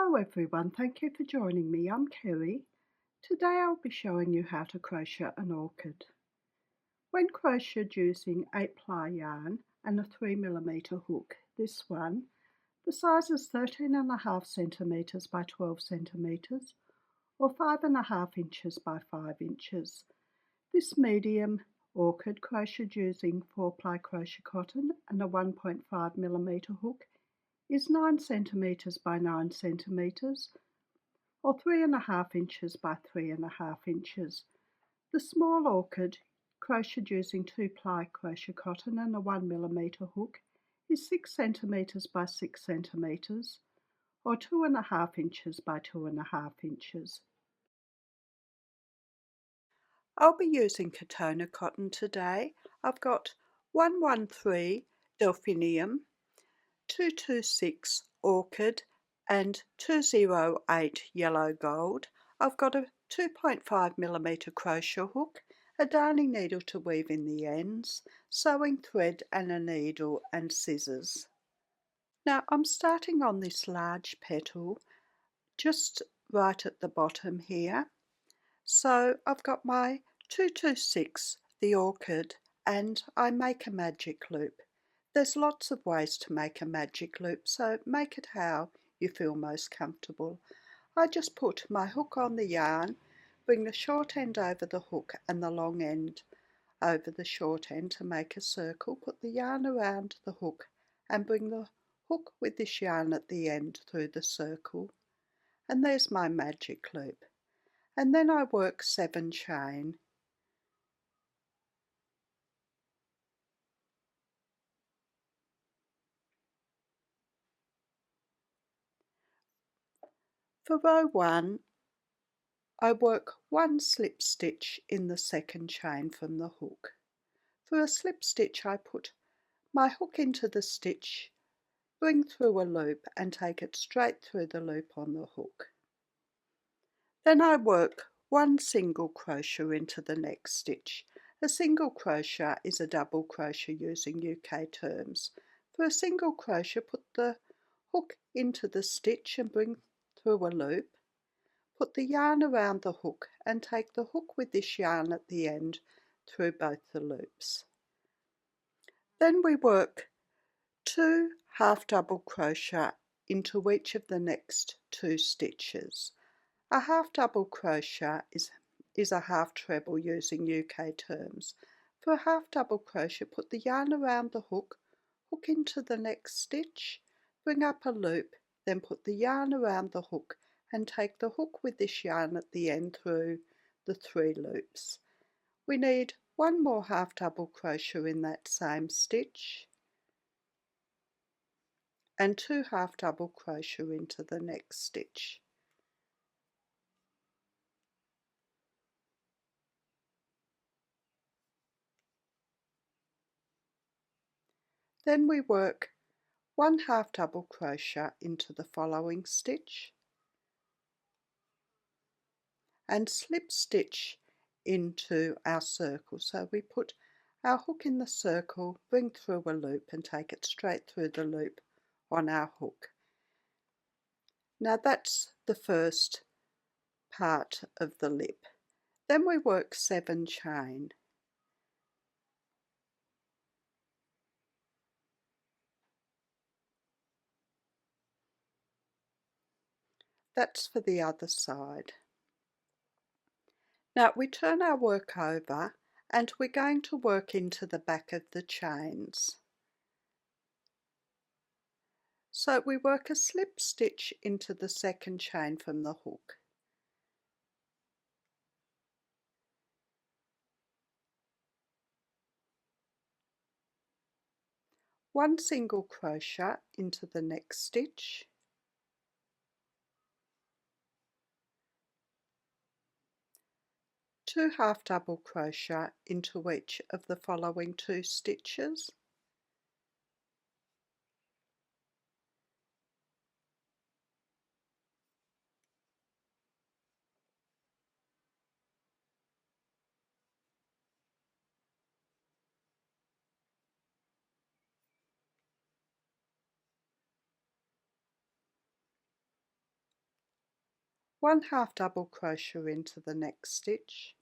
Hello everyone, thank you for joining me. I'm Kerry. Today I'll be showing you how to crochet an orchid. When crocheted using 8-ply yarn and a 3mm hook, this one, the size is 13.5 centimeters by 12 centimeters or 5.5 inches by 5 inches. This medium orchid crocheted using 4-ply crochet cotton and a 1.5mm hook is 9 centimeters by 9 centimeters or 3.5 inches by 3.5 inches. The small orchid, crocheted using 2-ply crochet cotton and a 1mm hook, is 6 centimeters by 6 centimeters or 2.5 inches by 2.5 inches. I'll be using Catona cotton today. I've got 113 Delphinium, 226 Orchid and 208 Yellow Gold. I've got a 2.5mm crochet hook, a darning needle to weave in the ends, sewing thread and a needle and scissors. Now I'm starting on this large petal just right at the bottom here. So I've got my 226, the orchid, and I make a magic loop. There's lots of ways to make a magic loop, so make it how you feel most comfortable. I just put my hook on the yarn, bring the short end over the hook and the long end over the short end to make a circle, put the yarn around the hook and bring the hook with this yarn at the end through the circle. And there's my magic loop. And then I work 7 chain. For row 1, I work 1 slip stitch in the second chain from the hook. For a slip stitch I put my hook into the stitch, bring through a loop and take it straight through the loop on the hook. Then I work 1 single crochet into the next stitch. A single crochet is a double crochet using UK terms. For a single crochet, put the hook into the stitch and bring through a loop. Put the yarn around the hook and take the hook with this yarn at the end through both the loops. Then we work 2 half double crochet into each of the next 2 stitches. A half double crochet is a half treble using UK terms. For a half double crochet, put the yarn around the hook, hook into the next stitch, bring up a loop, then put the yarn around the hook and take the hook with this yarn at the end through the 3 loops. We need 1 more half double crochet in that same stitch and 2 half double crochet into the next stitch. Then we work 1 half double crochet into the following stitch and slip stitch into our circle. So we put our hook in the circle, bring through a loop and take it straight through the loop on our hook. Now that's the first part of the lip. Then we work 7 chain. That's for the other side. Now we turn our work over and we're going to work into the back of the chains. So we work a slip stitch into the second chain from the hook. One single crochet into the next stitch, two half double crochet into each of the following 2 stitches, 1 half double crochet into the next stitch,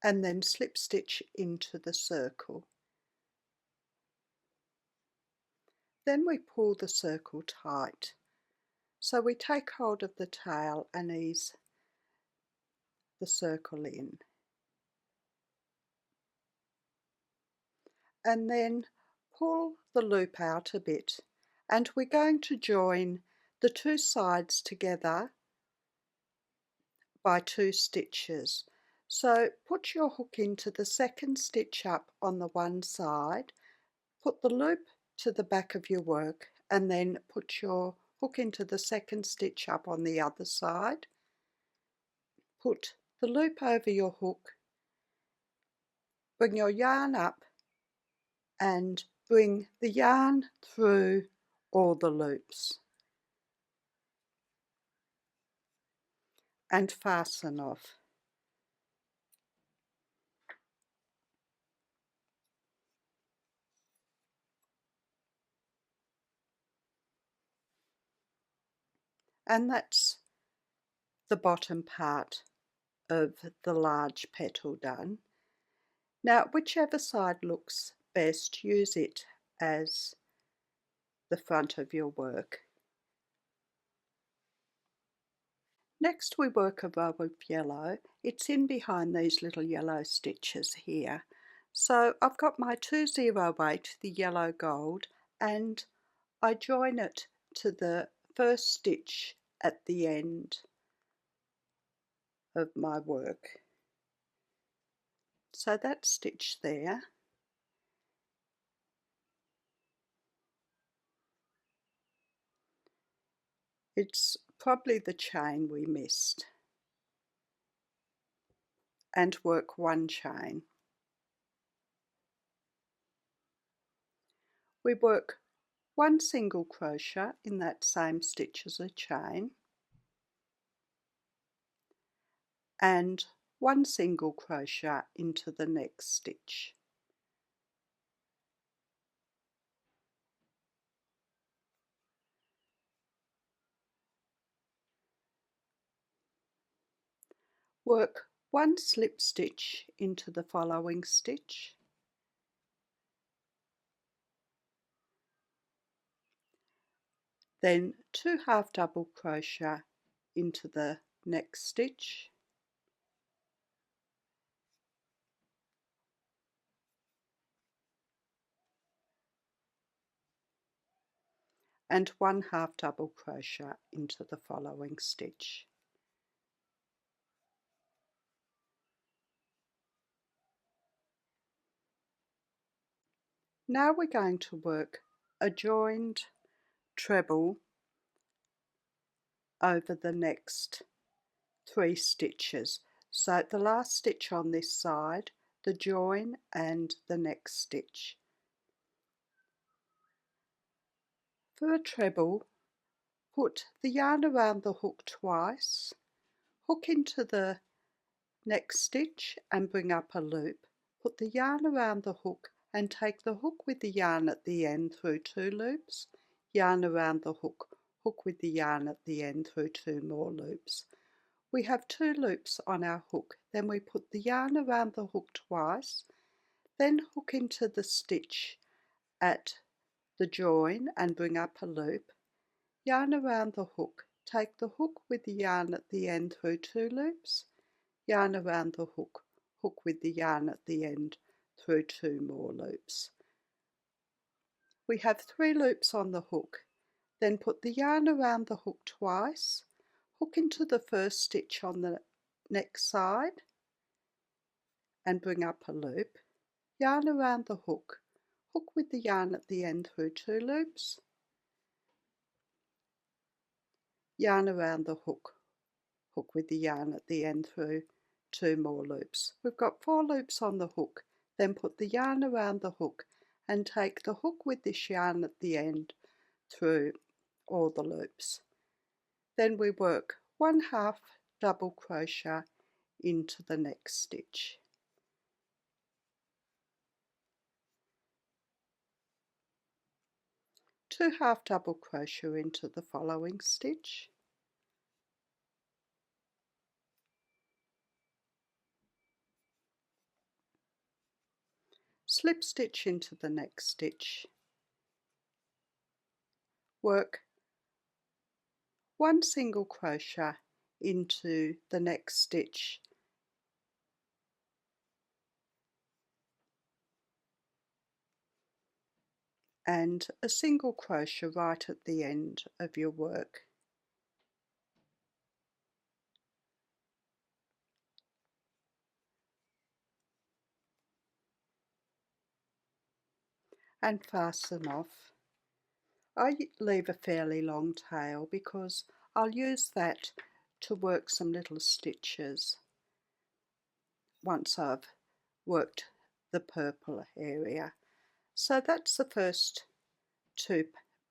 and then slip stitch into the circle. Then we pull the circle tight. So we take hold of the tail and ease the circle in. And then pull the loop out a bit, and we're going to join the two sides together by 2 stitches. So put your hook into the second stitch up on the one side, put the loop to the back of your work, and then put your hook into the second stitch up on the other side. Put the loop over your hook, bring your yarn up and bring the yarn through all the loops and fasten off. And that's the bottom part of the large petal done. Now, whichever side looks best, use it as the front of your work. Next we work a row of yellow. It's in behind these little yellow stitches here. So I've got my 208, the yellow gold, and I join it to the first stitch at the end of my work. So that stitch there. It's probably the chain we missed. And work 1 chain. We work 1 single crochet in that same stitch as a chain, and 1 single crochet into the next stitch. Work 1 slip stitch into the following stitch, then 2 half double crochet into the next stitch, and 1 half double crochet into the following stitch. Now we're going to work a joined treble over the next 3 stitches. So the last stitch on this side, the join and the next stitch. For a treble, put the yarn around the hook twice, hook into the next stitch and bring up a loop. Put the yarn around the hook and take the hook with the yarn at the end through 2 loops, yarn around the hook, hook with the yarn at the end through 2 more loops. We have 2 loops on our hook, then we put the yarn around the hook twice, then hook into the stitch at the join and bring up a loop, yarn around the hook, take the hook with the yarn at the end through 2 loops, yarn around the hook, hook with the yarn at the end through 2 more loops. We have 3 loops on the hook, then put the yarn around the hook twice, hook into the first stitch on the next side and bring up a loop, yarn around the hook, hook with the yarn at the end through 2 loops, yarn around the hook, hook with the yarn at the end through 2 more loops. We've got 4 loops on the hook, then put the yarn around the hook and take the hook with this yarn at the end through all the loops. Then we work 1 half double crochet into the next stitch. 2 half double crochet into the following stitch, slip stitch into the next stitch, work 1 single crochet into the next stitch, and a single crochet right at the end of your work. And fasten off. I leave a fairly long tail because I'll use that to work some little stitches once I've worked the purple area. So that's the first 2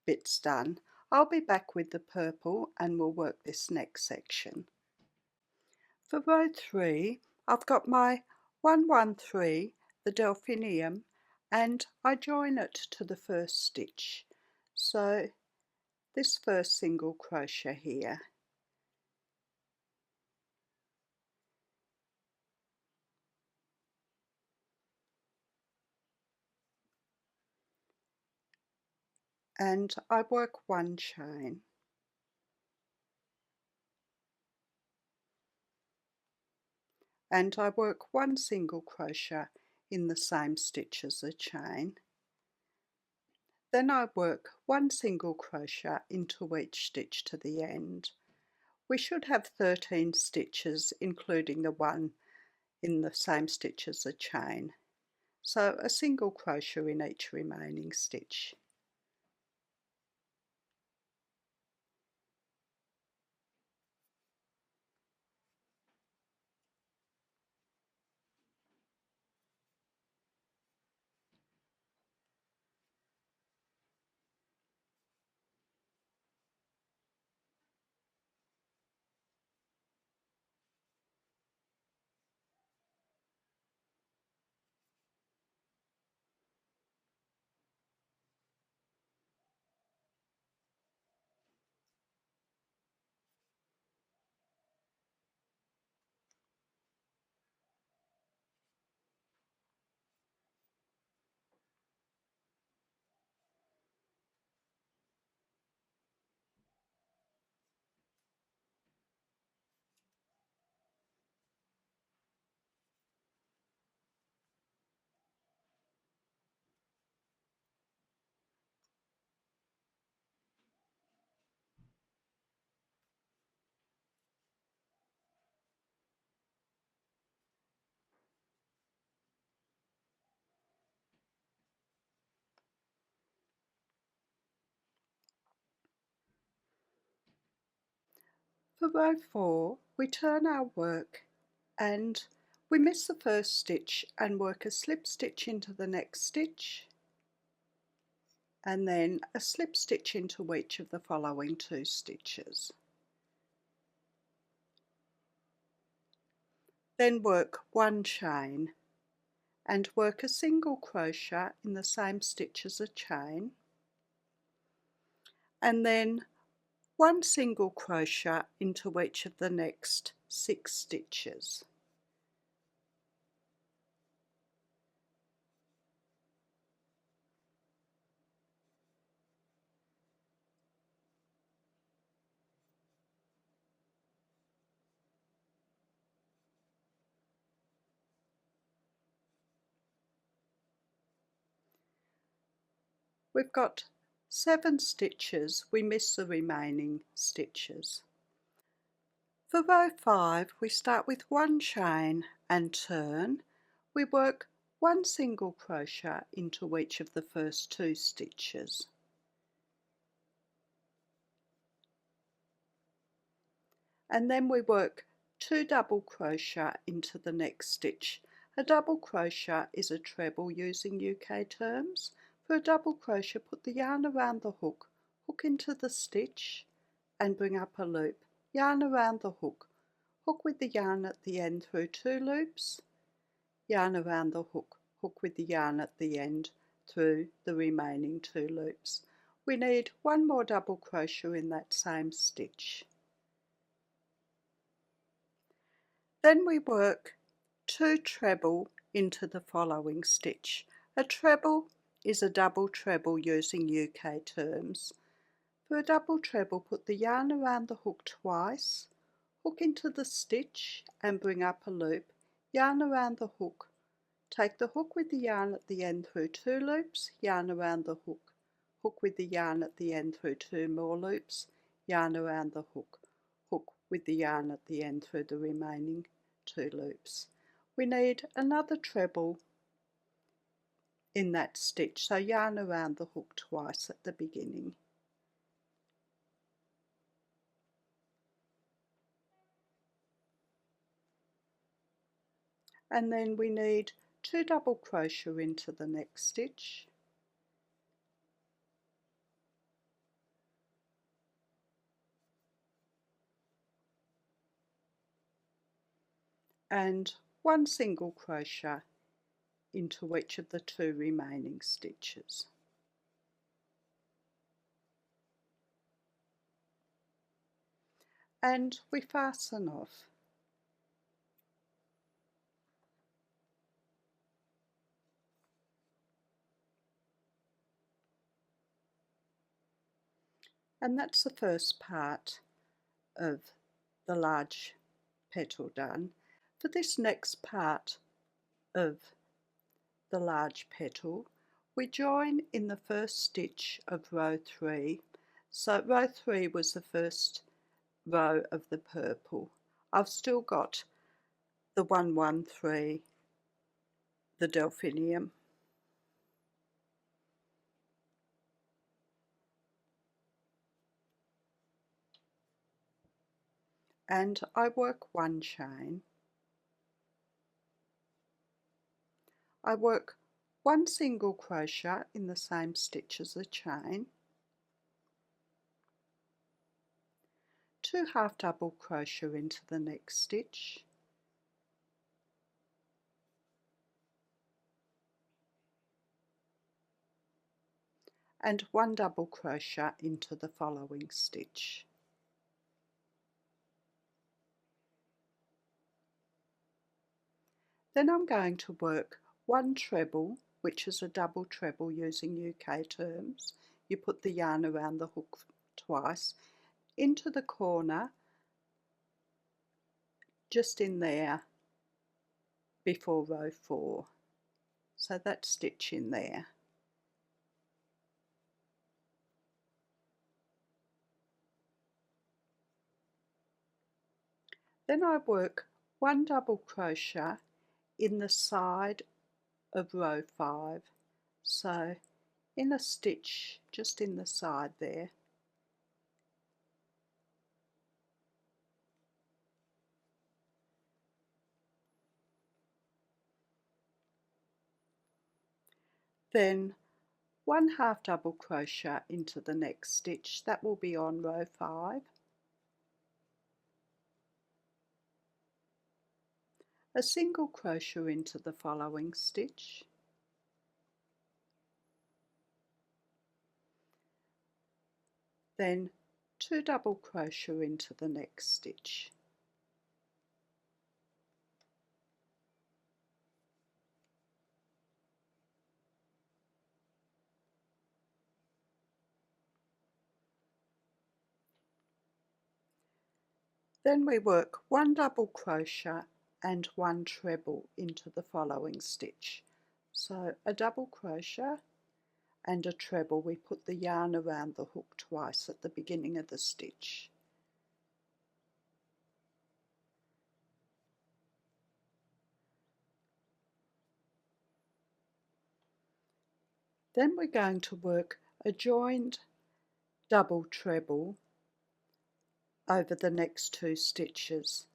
bits done. I'll be back with the purple and we'll work this next section. For row 3, I've got my 113, the Delphinium, and I join it to the first stitch. So this first single crochet here, and I work 1 chain, and I work 1 single crochet in the same stitch as the chain. Then I work 1 single crochet into each stitch to the end. We should have 13 stitches, including the one in the same stitch as the chain. So a single crochet in each remaining stitch. For row 4, we turn our work and we miss the first stitch and work a slip stitch into the next stitch, and then a slip stitch into each of the following 2 stitches. Then work 1 chain and work a single crochet in the same stitch as a chain, and then 1 single crochet into each of the next 6 stitches. We've got 7 stitches, we miss the remaining stitches. For row 5, we start with 1 chain and turn. We work 1 single crochet into each of the first 2 stitches. And then we work 2 double crochet into the next stitch. A double crochet is a treble using UK terms. For a double crochet, put the yarn around the hook, hook into the stitch and bring up a loop, yarn around the hook, hook with the yarn at the end through 2 loops, yarn around the hook, hook with the yarn at the end through the remaining 2 loops. we need one more double crochet in that same stitch. Then we work 2 treble into the following stitch. A treble is a double treble using UK terms. For a double treble, put the yarn around the hook twice, hook into the stitch and bring up a loop, yarn around the hook, take the hook with the yarn at the end through 2 loops, yarn around the hook, hook with the yarn at the end through 2 more loops, yarn around the hook, hook with the yarn at the end through the remaining 2 loops. We need another treble in that stitch, so yarn around the hook twice at the beginning. And then we need 2 double crochet into the next stitch, and 1 single crochet into each of the 2 remaining stitches. And we fasten off. And that's the first part of the large petal done. For this next part of the large petal, we join in the first stitch of row 3. So row 3 was the first row of the purple. I've still got the 113, the Delphinium. And I work 1 chain. I work 1 single crochet in the same stitch as the chain, 2 half double crochet into the next stitch, and 1 double crochet into the following stitch. Then I'm going to work 1 treble, which is a double treble using UK terms. You put the yarn around the hook twice, into the corner, just in there before row 4. So that stitch in there. Then I work 1 double crochet in the side of row 5, so in a stitch just in the side there. Then 1 half double crochet into the next stitch, that will be on row 5. A single crochet into the following stitch, then 2 double crochet into the next stitch. Then we work 1 double crochet and 1 treble into the following stitch. So a double crochet and a treble, we put the yarn around the hook twice at the beginning of the stitch. Then we're going to work a joined double treble over the next 2 stitches.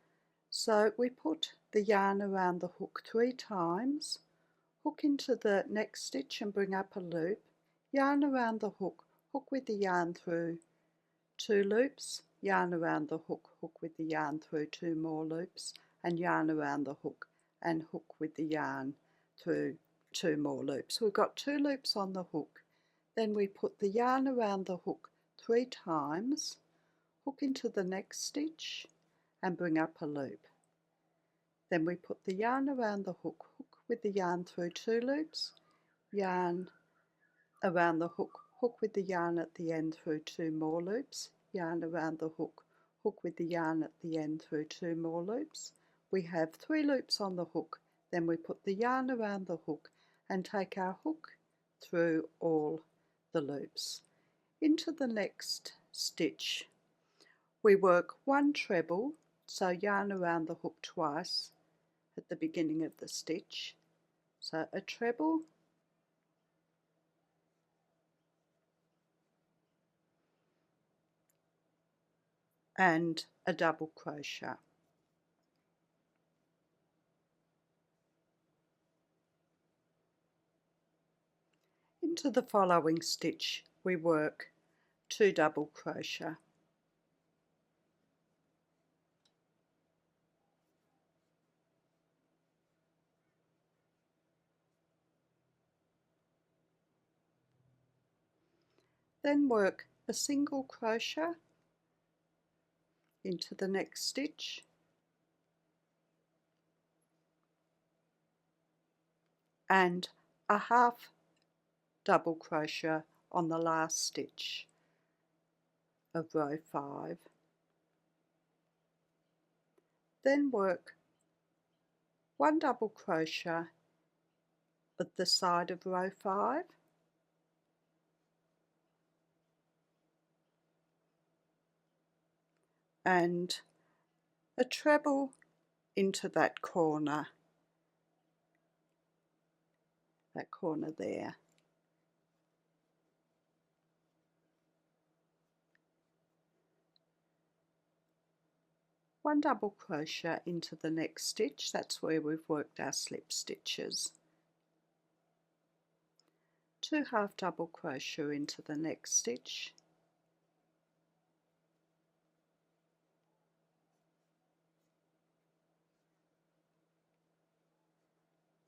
So we put the yarn around the hook 3 times, hook into the next stitch and bring up a loop, yarn around the hook, hook with the yarn through 2 loops, yarn around the hook, hook with the yarn through 2 more loops, and yarn around the hook and hook with the yarn through 2 more loops. We've got 2 loops on the hook, Then we put the yarn around the hook 3 times, hook into the next stitch and bring up a loop. Then we put the yarn around the hook, hook with the yarn through 2 loops, yarn around the hook, hook with the yarn at the end through 2 more loops, yarn around the hook, hook with the yarn at the end through 2 more loops. We have 3 loops on the hook, then we put the yarn around the hook and take our hook through all the loops. Into the next stitch we work 1 treble, so yarn around the hook twice at the beginning of the stitch, so a treble and a double crochet. Into the following stitch we work 2 double crochet. Then work a single crochet into the next stitch and a half double crochet on the last stitch of row 5. Then work 1 double crochet at the side of row 5 and a treble into that corner there. One double crochet into the next stitch, that's where we've worked our slip stitches. 2 half double crochet into the next stitch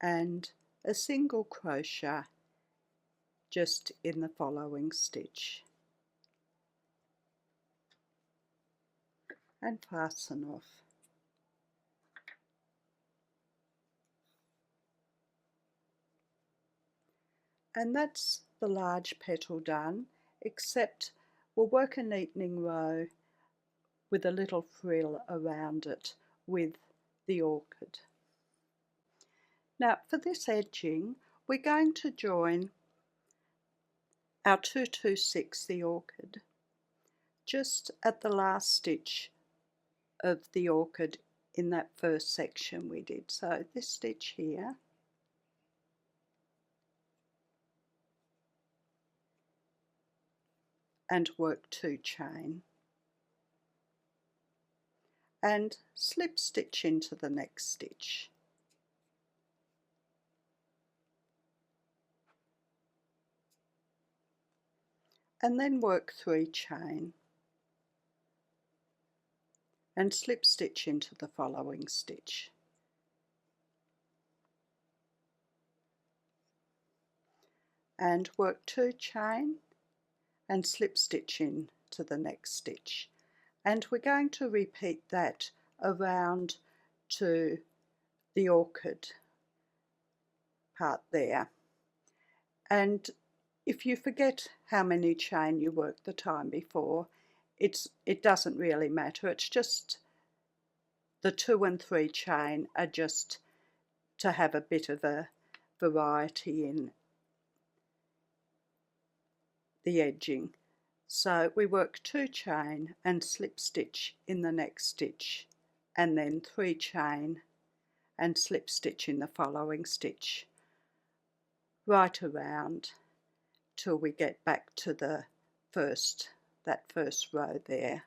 and a single crochet just in the following stitch and fasten off. And that's the large petal done, except we'll work a neatening row with a little frill around it with the orchid. Now for this edging we're going to join our 226, the orchid, just at the last stitch of the orchid in that first section we did. So this stitch here, and work 2 chain and slip stitch into the next stitch. And then work 3 chain and slip stitch into the following stitch. And work 2 chain and slip stitch into the next stitch. And we're going to repeat that around to the orchid part there. And if you forget how many chain you worked the time before, it doesn't really matter. It's just the 2 and 3 chain are just to have a bit of a variety in the edging. So we work 2 chain and slip stitch in the next stitch, and then 3 chain and slip stitch in the following stitch, right around till we get back to that first row there.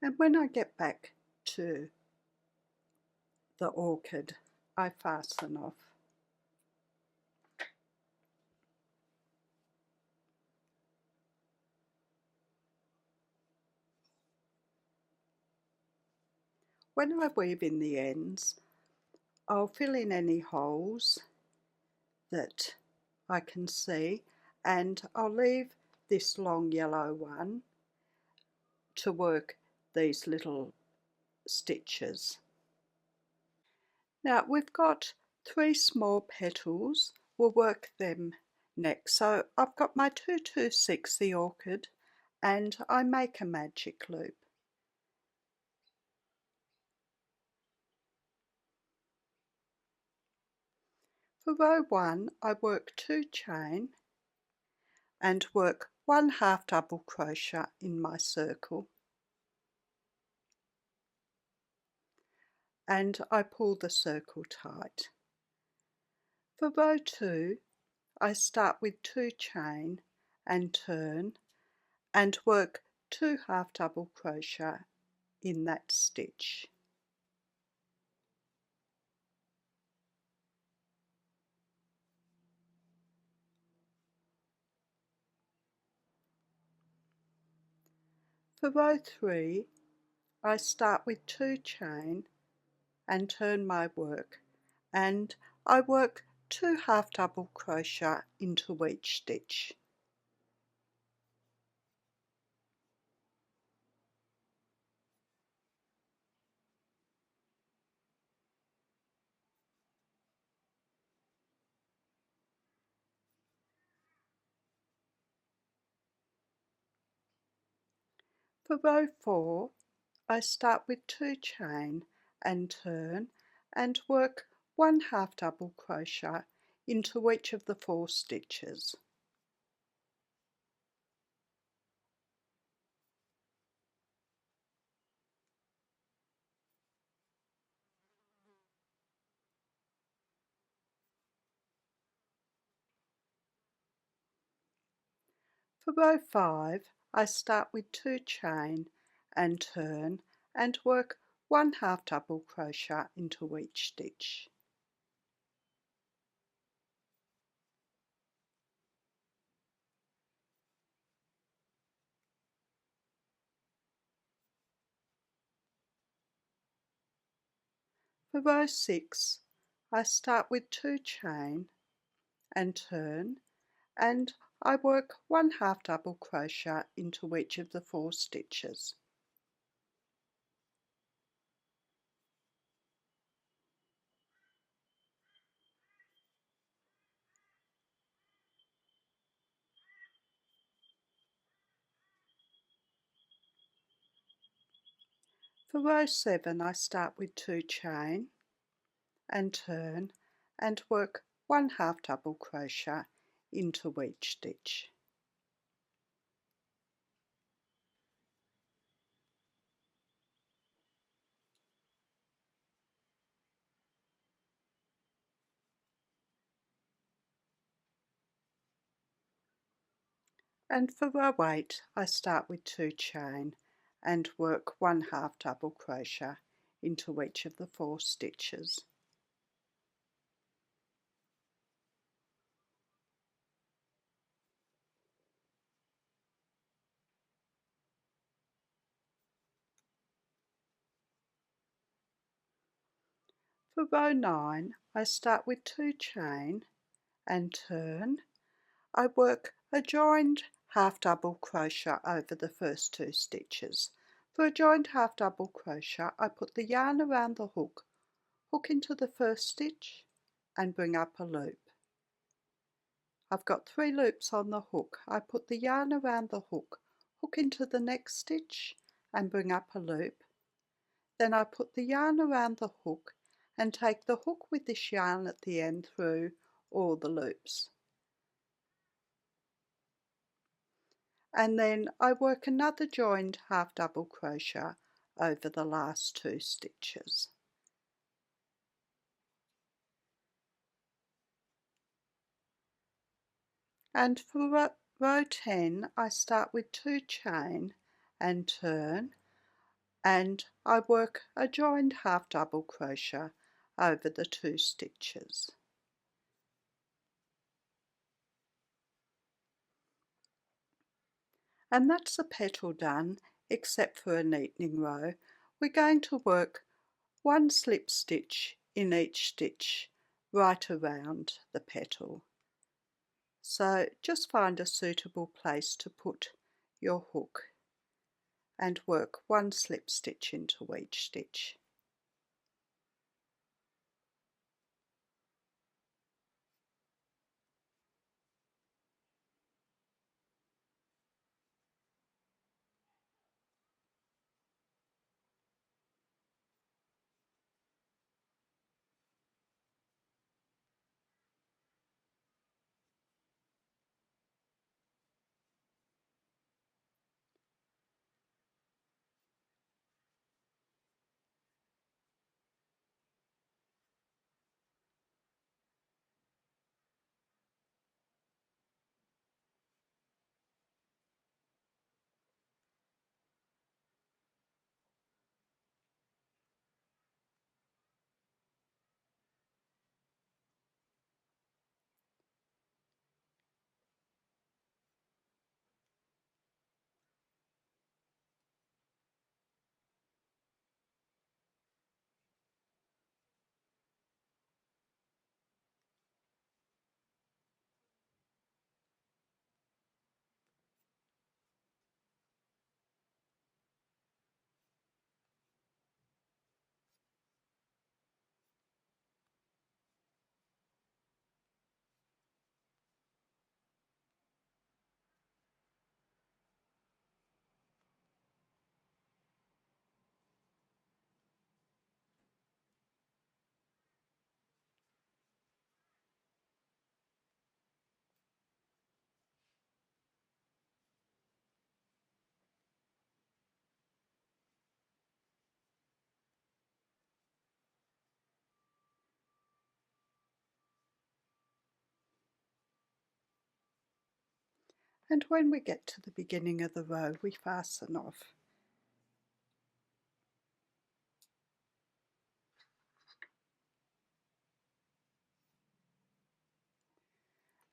And when I get back to the orchid, I fasten off. When I weave in the ends, I'll fill in any holes that I can see, and I'll leave this long yellow one to work these little stitches. Now we've got 3 small petals, we'll work them next. So I've got my 226, the orchid, and I make a magic loop. For row 1 I work 2 chain and work 1 half double crochet in my circle, and I pull the circle tight. For row 2 I start with 2 chain and turn and work 2 half double crochet in that stitch. For row 3 I start with 2 chain and turn my work, and I work 2 half double crochet into each stitch. For row 4 I start with 2 chain and turn and work 1 half double crochet into each of the 4 stitches. For row 5 I start with 2 chain and turn and work 1 half double crochet into each stitch. For row 6 I start with 2 chain and turn, and I work 1 half double crochet into each of the 4 stitches. For row 7 I start with 2 chain and turn and work 1 half double crochet into each stitch. And for row 8 I start with 2 chain and work 1 half double crochet into each of the 4 stitches. For row 9 I start with 2 chain and turn. I work a joined half double crochet over the first 2 stitches. For a joined half double crochet I put the yarn around the hook, hook into the first stitch and bring up a loop. I've got 3 loops on the hook. I put the yarn around the hook, hook into the next stitch and bring up a loop. Then I put the yarn around the hook and take the hook with this yarn at the end through all the loops. And then I work another joined half double crochet over the last 2 stitches. And for row 10 I start with 2 chain and turn. and I work a joined half double crochet over the 2 stitches. And that's the petal done, except for a neatening row. We're going to work 1 slip stitch in each stitch right around the petal. So just find a suitable place to put your hook and work 1 slip stitch into each stitch. And when we get to the beginning of the row, we fasten off.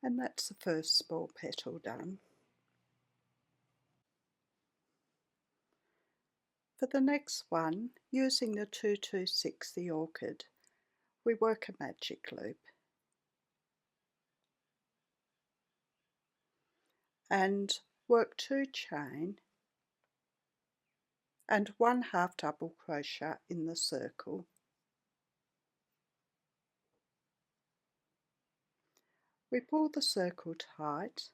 And that's the first small petal done. For the next one, using the 226, the orchid, we work a magic loop and work 2 chain and 1 half double crochet in the circle. We pull the circle tight.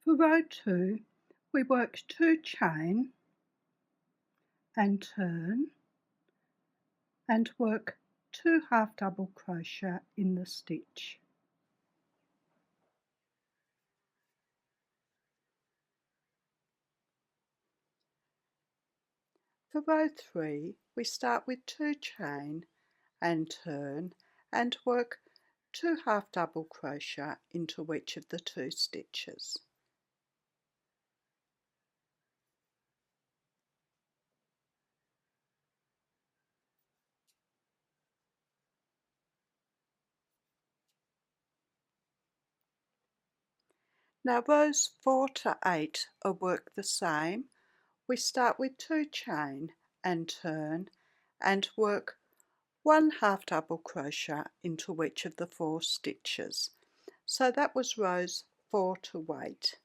For row 2, we work 2 chain and turn and work 2 half double crochet in the stitch. For row 3, we start with 2 chain and turn and work 2 half double crochet into each of the 2 stitches. Now rows 4 to 8 are worked the same. We start with 2 chain and turn and work 1 half double crochet into each of the 4 stitches. So that was rows 4 to 8.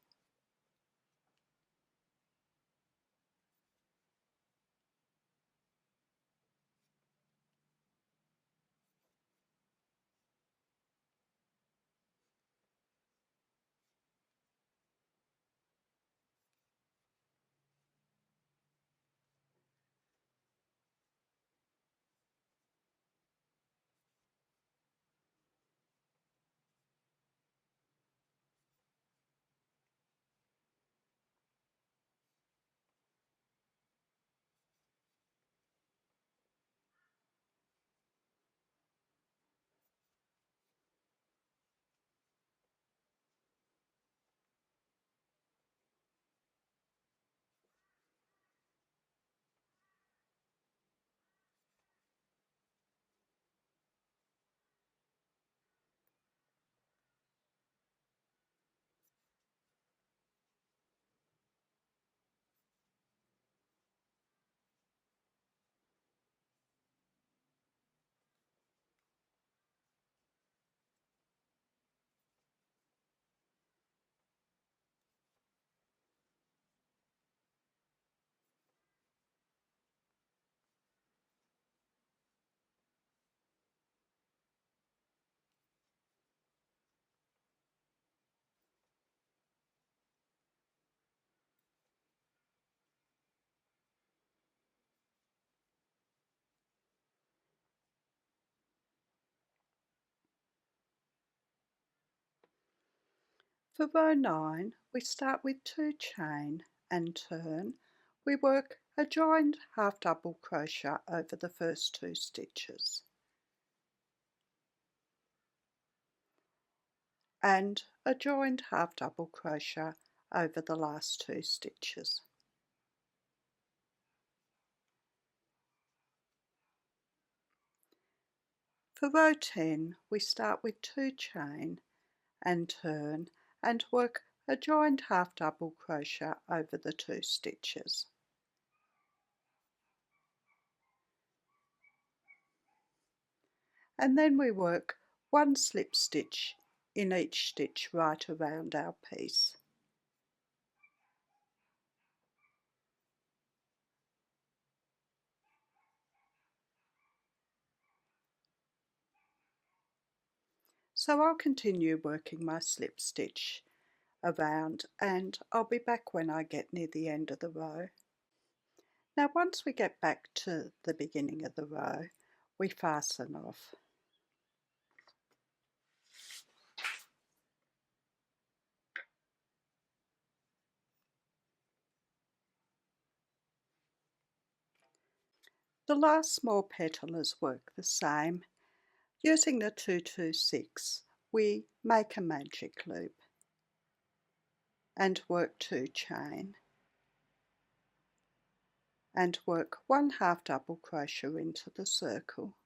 For row 9, we start with 2 chain and turn. We work a joined half double crochet over the first 2 stitches and a joined half double crochet over the last 2 stitches. For row 10, we start with 2 chain and turn and work a joined half double crochet over the 2 stitches. And then we work 1 slip stitch in each stitch right around our piece. So I'll continue working my slip stitch around and I'll be back when I get near the end of the row. Now once we get back to the beginning of the row, we fasten off. The last small petalers work the same. Using the 226, we make a magic loop and work 2 chain and work 1 half double crochet into the circle.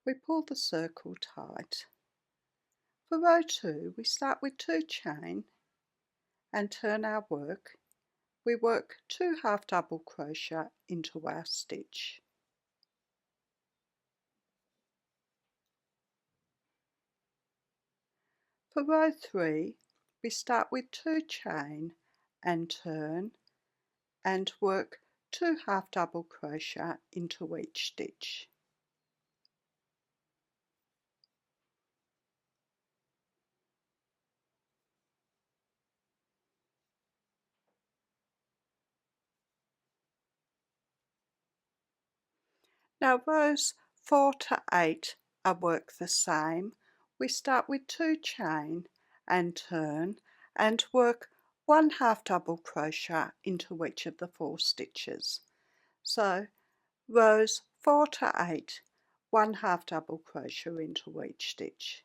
We pull the circle tight. For row 2, we start with 2 chain and turn our work. We work 2 half double crochet into our stitch. For row 3, we start with 2 chain and turn and work 2 half double crochet into each stitch. Now rows 4 to 8 are worked the same. We start with 2 chain and turn and work 1 half double crochet into each of the 4 stitches. So rows 4 to 8, 1 half double crochet into each stitch.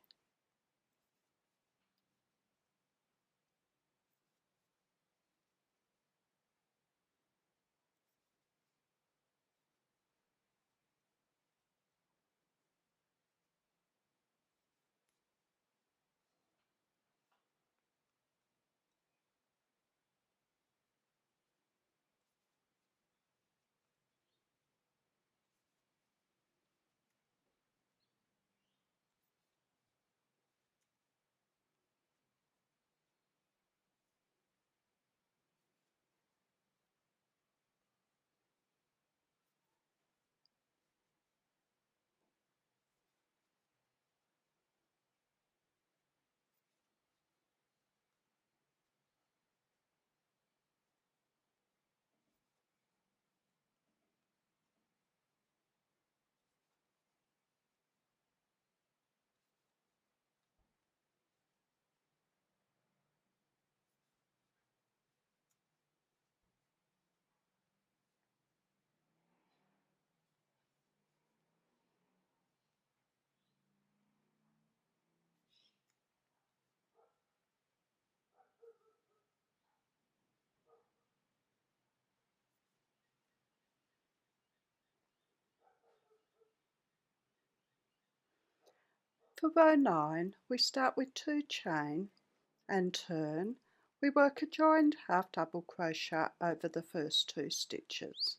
For row 9, we start with 2 chain and turn. We work a joined half double crochet over the first 2 stitches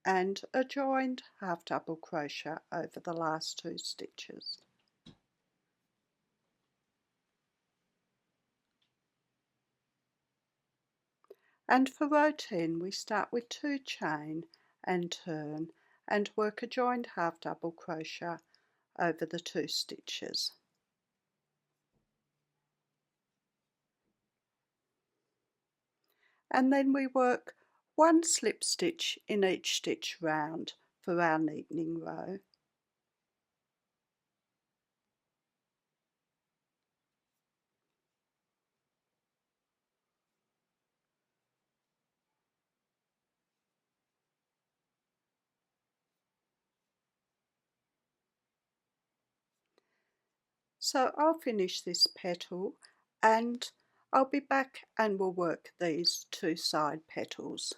and a joined half double crochet over the last 2 stitches. And for row 10, we start with 2 chain and turn and work a joined half double crochet over the 2 stitches. And then we work 1 slip stitch in each stitch round for our neatening row. So I'll finish this petal and I'll be back and we'll work these two side petals.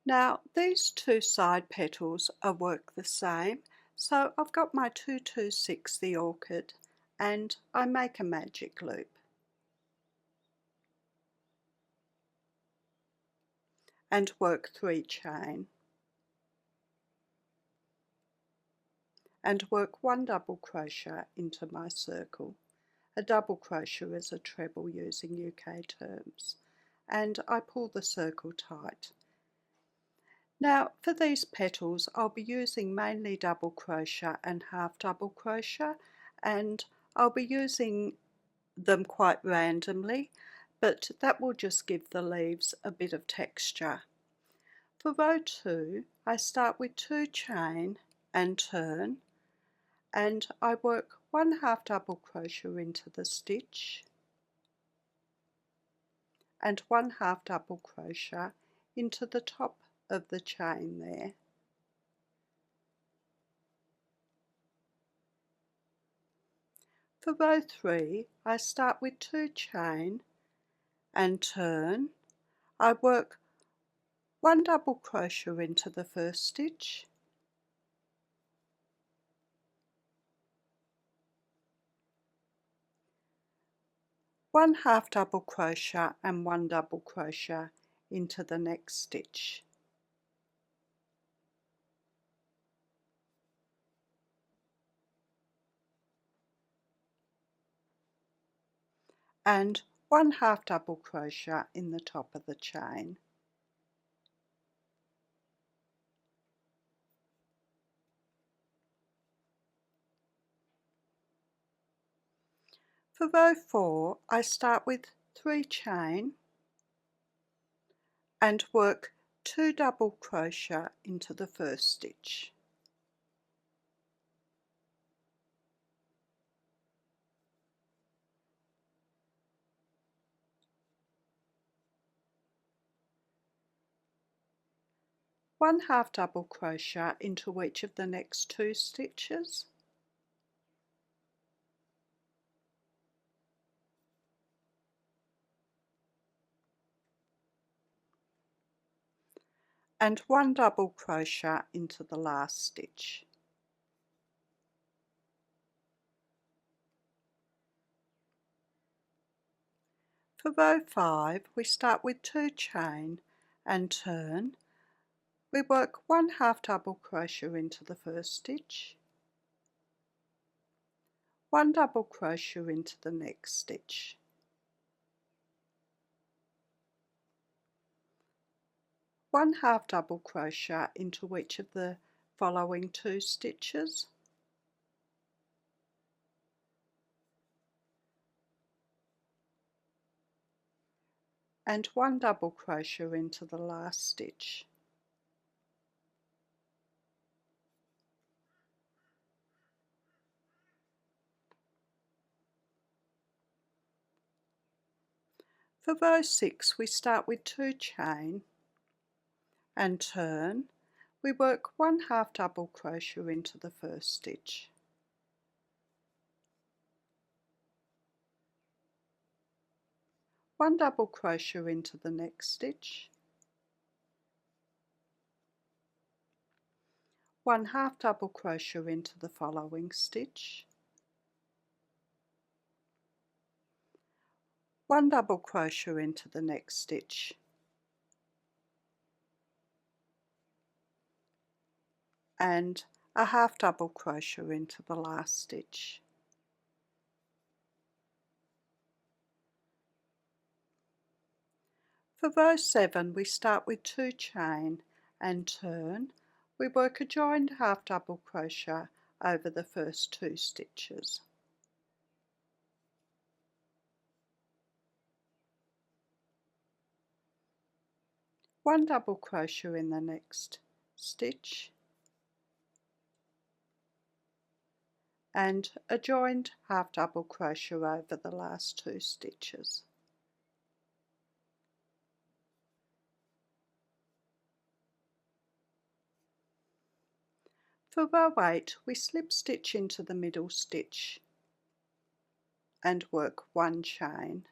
Now these two side petals are worked the same, so I've got my 226 the orchid and I make a magic loop and work 3 chain and work 1 double crochet into my circle. A double crochet is a treble using UK terms, and I pull the circle tight. Now for these petals I'll be using mainly double crochet and half double crochet, and I'll be using them quite randomly, but that will just give the leaves a bit of texture. For row 2 I start with 2 chain and turn, and I work 1 half double crochet into the stitch and 1 half double crochet into the top of the chain there. For row 3 I start with 2 chain and turn. I work 1 double crochet into the first stitch one half double crochet and 1 double crochet into the next stitch. And 1 half double crochet in the top of the chain. For row 4 I start with 3 chain and work 2 double crochet into the first stitch. One half double crochet into each of the next 2 stitches, and 1 double crochet into the last stitch. For row 5 we start with 2 chain and turn. We work 1 half double crochet into the first stitch, 1 double crochet into the next stitch, 1 half double crochet into each of the following 2 stitches, and 1 double crochet into the last stitch. For row 6 we start with 2 chain and turn. We work 1 half double crochet into the first stitch, 1 double crochet into the next stitch, 1 half double crochet into the following stitch, 1 double crochet into the next stitch, and a half double crochet into the last stitch. For row 7 we start with 2 chain and turn. We work a joined half double crochet over the first 2 stitches. One double crochet in the next stitch and a joined half double crochet over the last 2 stitches. For row 8 we slip stitch into the middle stitch and work 1 chain,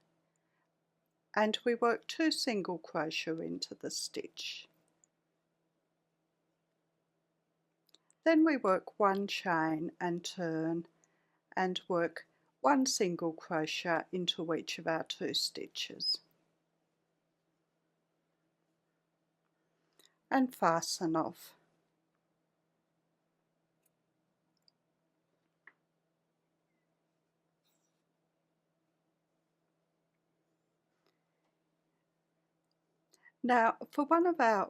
and we work 2 single crochet into the stitch. Then we work 1 chain and turn and work 1 single crochet into each of our 2 stitches and fasten off. Now for one of our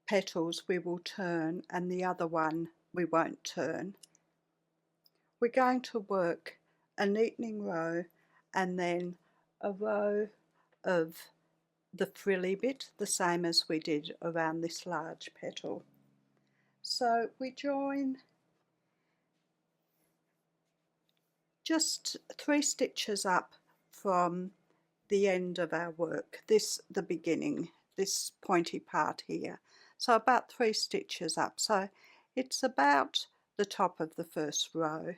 petals we will turn and the other one we won't turn. We're going to work a neatening row and then a row of the frilly bit, the same as we did around this large petal. So we join just 3 stitches up from the end of our work, the beginning, this pointy part here. So about 3 stitches up, so it's about the top of the first row.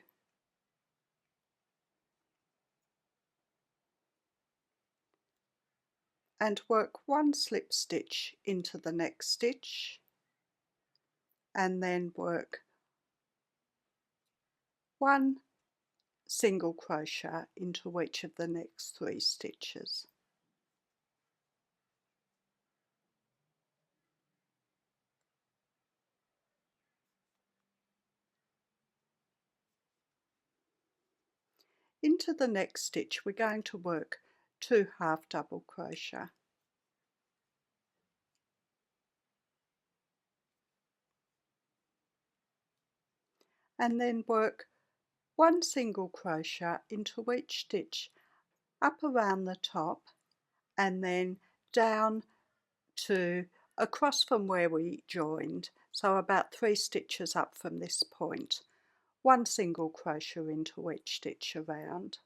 And work 1 slip stitch into the next stitch and then work 1 single crochet into each of the next 3 stitches. Into the next stitch we're going to work 2 half double crochet. And then work 1 single crochet into each stitch up around the top and then down to across from where we joined, so about 3 stitches up from this point. 1 single crochet into each stitch around.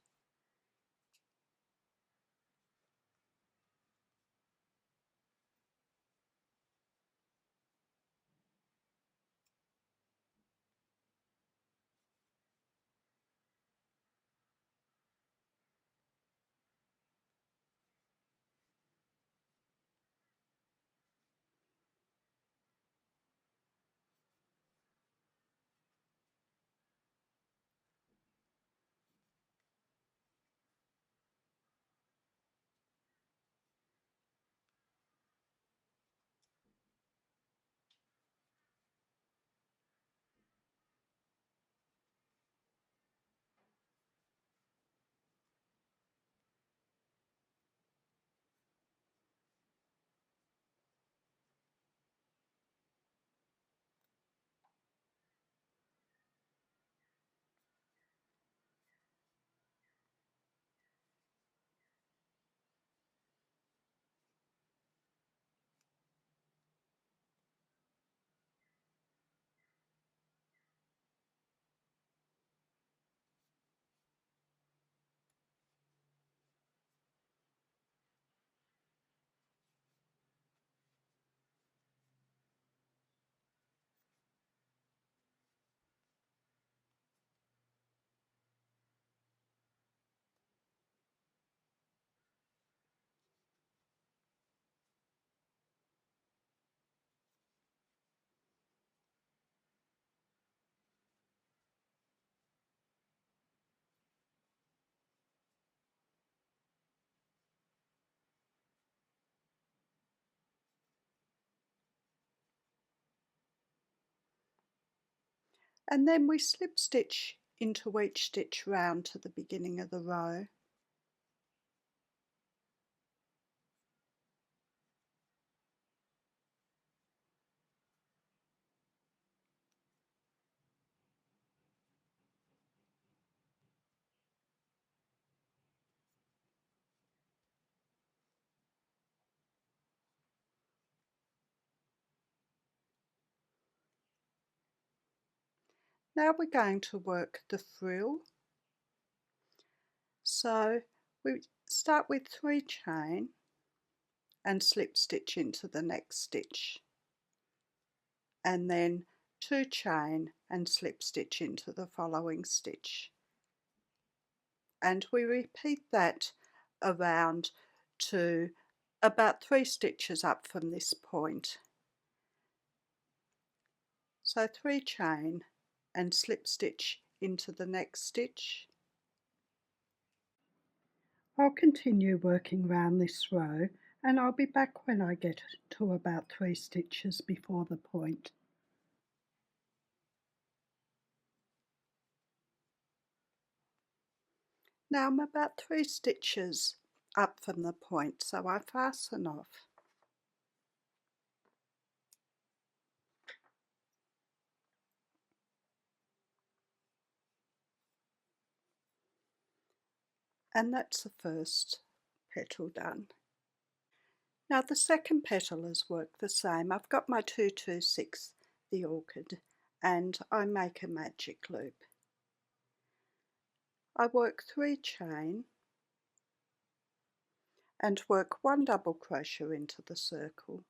And then we slip stitch into each stitch round to the beginning of the row. Now we're going to work the frill. So we start with 3 chain and slip stitch into the next stitch, and then 2 chain and slip stitch into the following stitch. and we repeat that around to about 3 stitches up from this point. So 3 chain and slip stitch into the next stitch. I'll continue working round this row and I'll be back when I get to about 3 stitches before the point. Now I'm about 3 stitches up from the point, so I fasten off. And that's the first petal done. Now the second petal has worked the same. I've got my 226, the orchid, and I make a magic loop. I work 3 chain and work 1 double crochet into the circle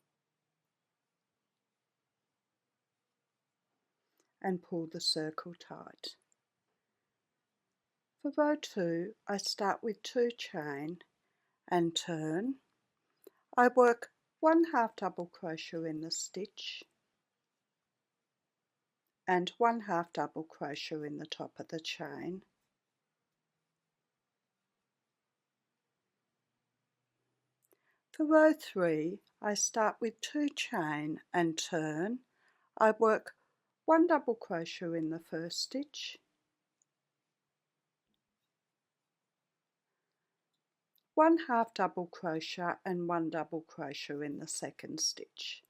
and pull the circle tight. For row 2, I start with 2 chain and turn. I work 1 half double crochet in the stitch and 1 half double crochet in the top of the chain. For row 3, I start with 2 chain and turn. I work 1 double crochet in the first stitch, 1 half double crochet and 1 double crochet in the second stitch.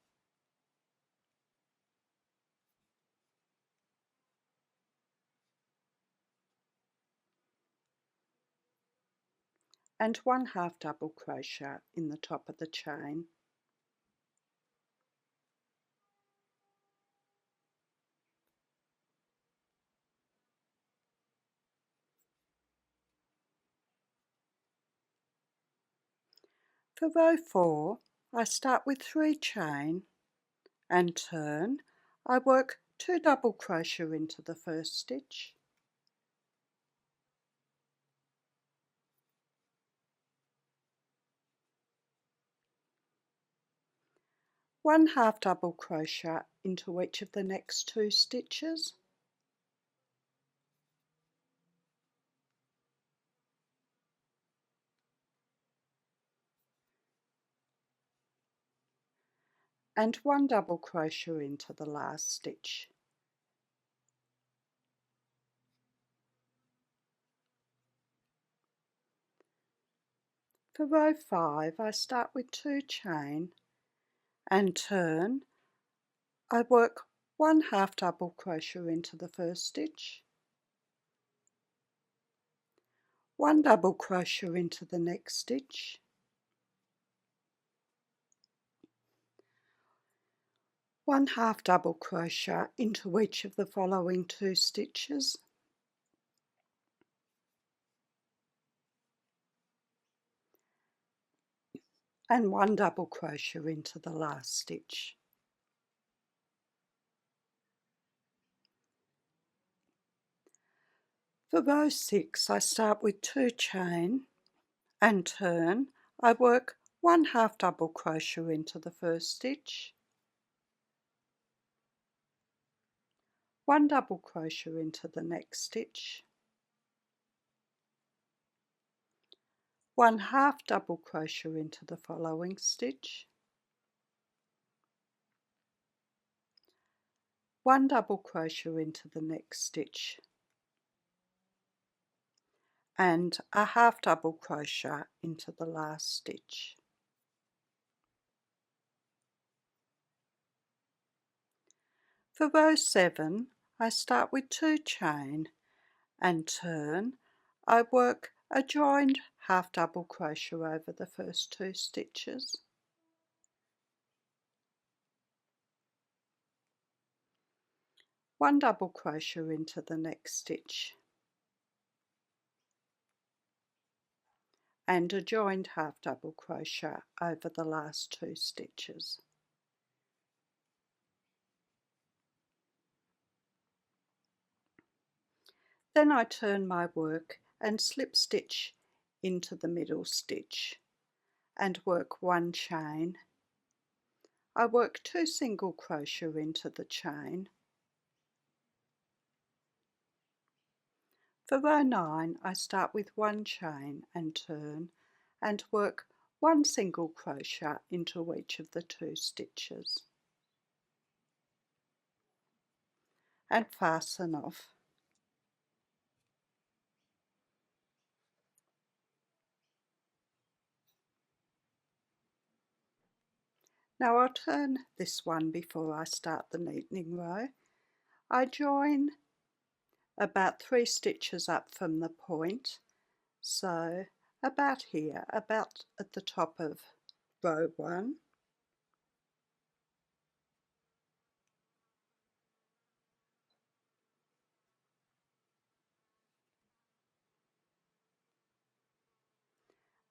And 1 half double crochet in the top of the chain. For row 4, I start with 3 chain and turn. I work 2 double crochet into the first stitch, one half double crochet into each of the next 2 stitches, and 1 double crochet into the last stitch. For row 5, I start with 2 chain and turn. I work 1 half double crochet into the first stitch, 1 double crochet into the next stitch, 1 half double crochet into each of the following 2 stitches, and 1 double crochet into the last stitch. For row 6, I start with 2 chain and turn. I work 1 half double crochet into the first stitch, 1 double crochet into the next stitch, 1 half double crochet into the following stitch, 1 double crochet into the next stitch, and a half double crochet into the last stitch. For row 7, I start with 2 chain and turn. I work a joined half double crochet over the first 2 stitches, one double crochet into the next stitch, and a joined half double crochet over the last 2 stitches. Then I turn my work and slip stitch into the middle stitch and work 1 chain. I work 2 single crochet into the chain. For row 9 I start with 1 chain and turn and work 1 single crochet into each of the 2 stitches and fasten off. Now I'll turn this one before I start the neatening row. I join about 3 stitches up from the point, so about here, about at the top of row 1.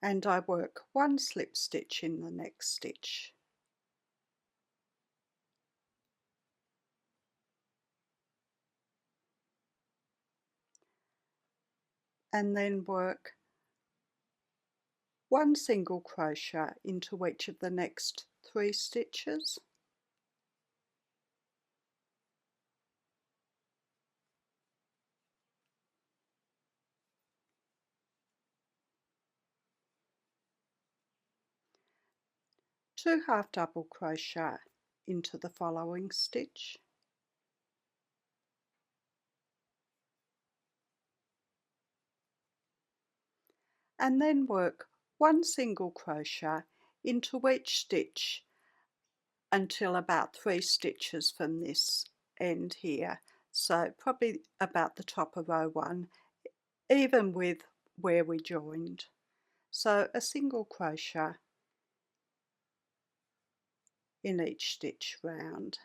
And I work 1 slip stitch in the next stitch. And then work 1 single crochet into each of the next 3 stitches. Two half double crochet into the following stitch. And then work 1 single crochet into each stitch until about 3 stitches from this end here, so probably about the top of row 1, even with where we joined. So a single crochet in each stitch round.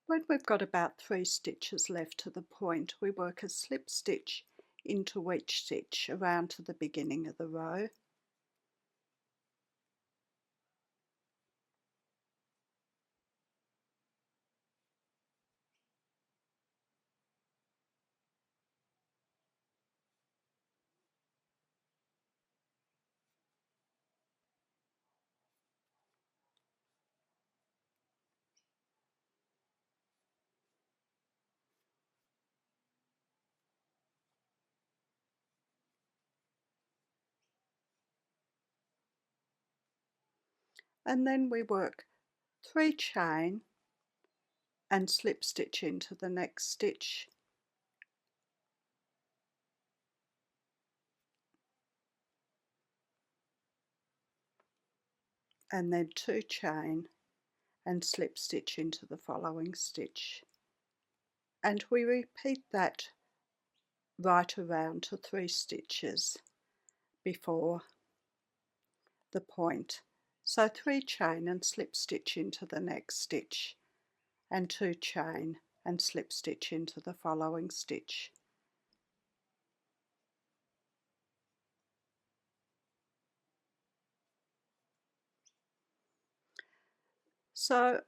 When we've got about 3 stitches left to the point, we work a slip stitch into each stitch around to the beginning of the row. and then we work 3 chain and slip stitch into the next stitch, and then 2 chain and slip stitch into the following stitch, and we repeat that right around to 3 stitches before the point. So 3 chain and slip stitch into the next stitch, and 2 chain and slip stitch into the following stitch. So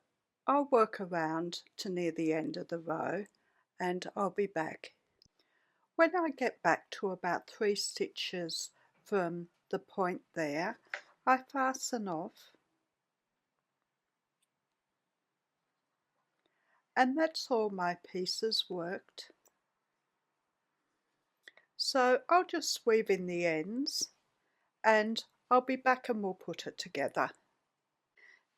I'll work around to near the end of the row and I'll be back. When I get back to about 3 stitches from the point there, I fasten off, and that's all my pieces worked. So I'll just weave in the ends and I'll be back and we'll put it together.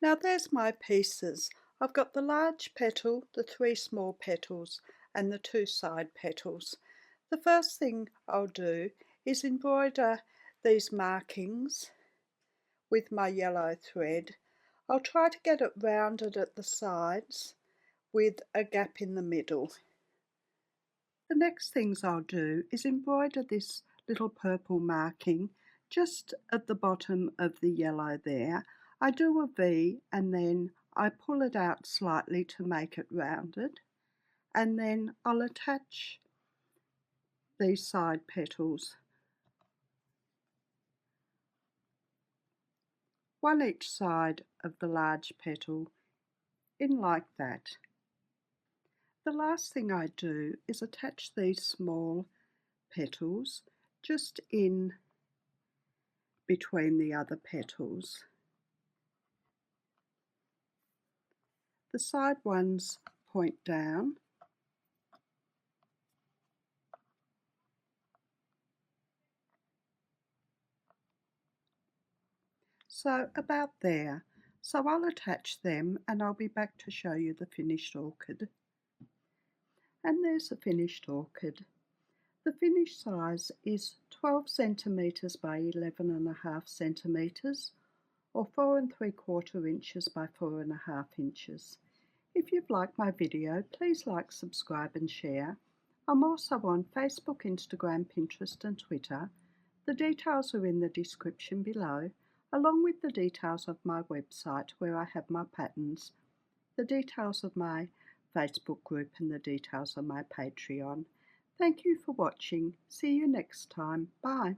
Now there's my pieces. I've got the large petal, the 3 small petals and the 2 side petals. The first thing I'll do is embroider these markings with my yellow thread. I'll try to get it rounded at the sides with a gap in the middle. The next things I'll do is embroider this little purple marking just at the bottom of the yellow there. I do a V and then I pull it out slightly to make it rounded, and then I'll attach these side petals, one each side of the large petal, in like that. The last thing I do is attach these small petals just in between the other petals. The side ones point down, so about there. So I'll attach them and I'll be back to show you the finished orchid. And there's the finished orchid. The finished size is 12 centimetres by 11.5 centimetres, or 4 3/4 inches by 4.5 inches. If you've liked my video, please like, subscribe and share. I'm also on Facebook, Instagram, Pinterest and Twitter. The details are in the description below, along with the details of my website where I have my patterns, the details of my Facebook group and the details of my Patreon. Thank you for watching. See you next time. Bye.